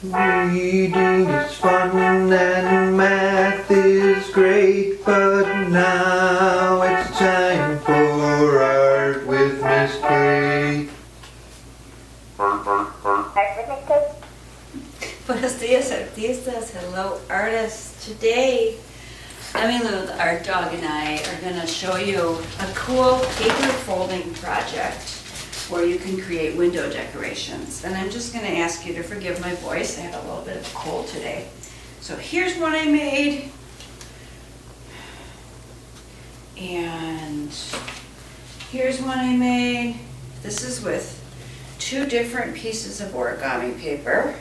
Reading is fun and math is great, but now it's time for art with Miss Kate. Buenos dias, artistas. Hello, artists. Today, Emily with the Art Dog and I are going to show you a cool paper folding project where you can create window decorations. And I'm just going to ask you to forgive my voice. I had a little bit of a cold today. So here's what I made. And here's one I made. This is with 2 different pieces of origami paper.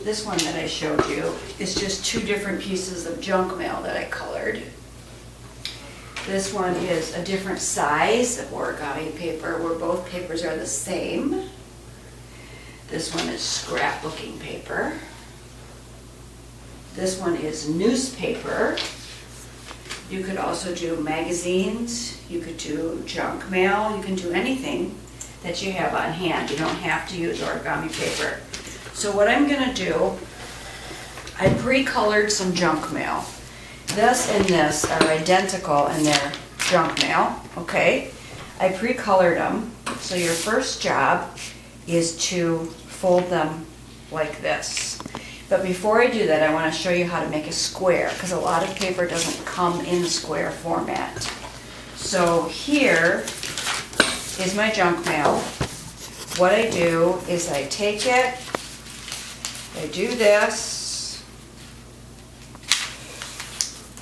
This one that I showed you is just 2 different pieces of junk mail that I colored. This one is a different size of origami paper where both papers are the same. This one is scrapbooking paper. This one is newspaper. You could also do magazines, you could do junk mail, you can do anything that you have on hand. You don't have to use origami paper. So what I'm gonna do, I pre-colored some junk mail. This and this are identical in their junk mail, okay? I pre-colored them, so your first job is to fold them like this. But before I do that, I wanna show you how to make a square, because a lot of paper doesn't come in square format. So here is my junk mail. What I do is I take it, I do this,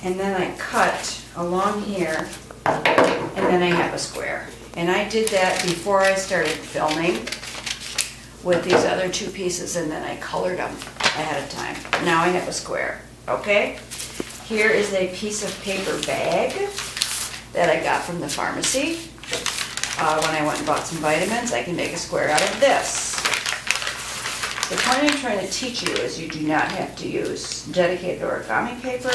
and then I cut along here, and then I have a square. And I did that before I started filming with these other 2 pieces, and then I colored them ahead of time. Now I have a square, okay? Here is a piece of paper bag that I got from the pharmacy. When I went and bought some vitamins, I can make a square out of this. The point I'm trying to teach you is you do not have to use dedicated origami paper.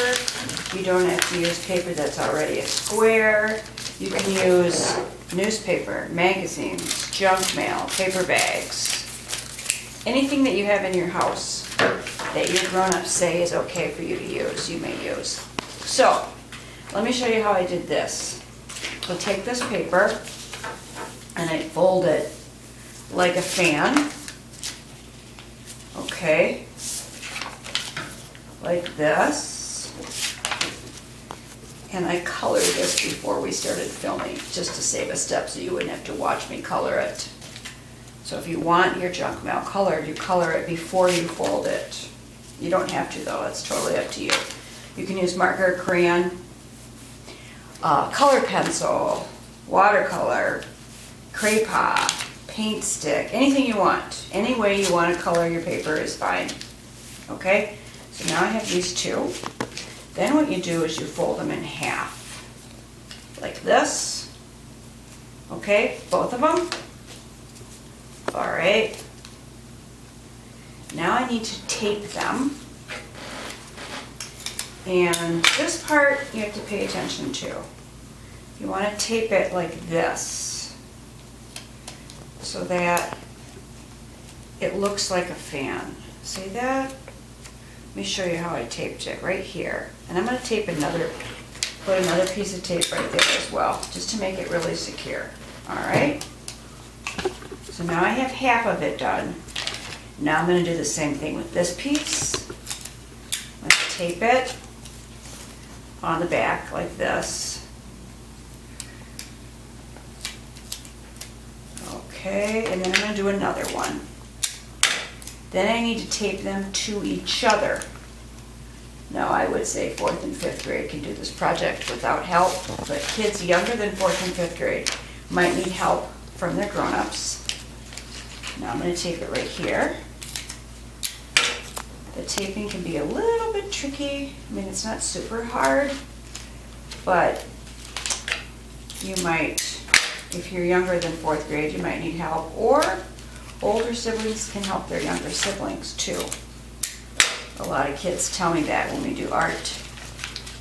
You don't have to use paper that's already a square. You can use newspaper, magazines, junk mail, paper bags. Anything that you have in your house that your grown-ups say is okay for you to use, you may use. So, let me show you how I did this. So take this paper and I fold it like a fan. Okay, like this, and I colored this before we started filming, just to save a step so you wouldn't have to watch me color it. So if you want your junk mail colored, you color it before you fold it. You don't have to though, it's totally up to you. You can use marker, crayon, color pencil, watercolor, Cray-Pas, paint stick, anything you want. Any way you want to color your paper is fine. Okay? So now I have these 2. Then what you do is you fold them in half. Like this. Okay? Both of them. Alright. Now I need to tape them. And this part you have to pay attention to. You want to tape it like this, so that it looks like a fan. See that? Let me show you how I taped it right here. And I'm going to tape put another piece of tape right there as well, just to make it really secure. Alright? So now I have half of it done. Now I'm going to do the same thing with this piece. I'm going to tape it on the back like this. Okay, and then I'm going to do another one. Then I need to tape them to each other. Now I would say 4th and 5th grade can do this project without help, but kids younger than 4th and 5th grade might need help from their grown-ups. Now I'm going to tape it right here. The taping can be a little bit tricky. I mean, it's not super hard, but you might, if you're younger than 4th grade, you might need help, or older siblings can help their younger siblings too. A lot of kids tell me that when we do art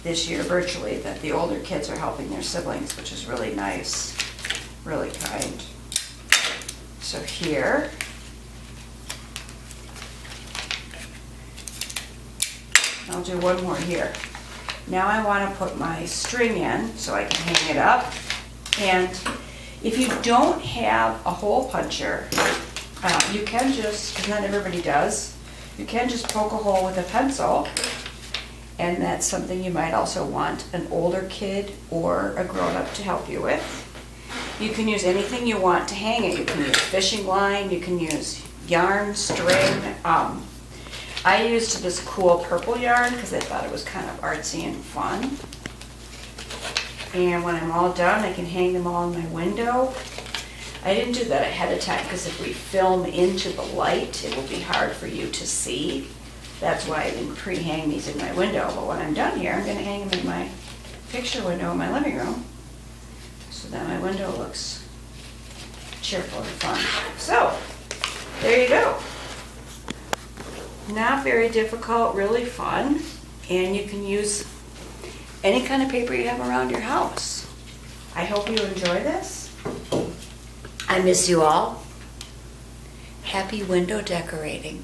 this year virtually, that the older kids are helping their siblings, which is really nice, really kind. So here, I'll do one more here. Now I want to put my string in so I can hang it up. And if you don't have a hole puncher, you can just, because not everybody does, you can just poke a hole with a pencil. And that's something you might also want an older kid or a grown-up to help you with. You can use anything you want to hang it. You can use fishing line, you can use yarn, string. I used this cool purple yarn because I thought it was kind of artsy and fun. And when I'm all done, I can hang them all in my window. I didn't do that ahead of time because if we film into the light, it will be hard for you to see. That's why I didn't pre-hang these in my window. But when I'm done here, I'm going to hang them in my picture window in my living room so that my window looks cheerful and fun. So, there you go. Not very difficult, really fun, and you can use any kind of paper you have around your house. I hope you enjoy this. I miss you all. Happy window decorating.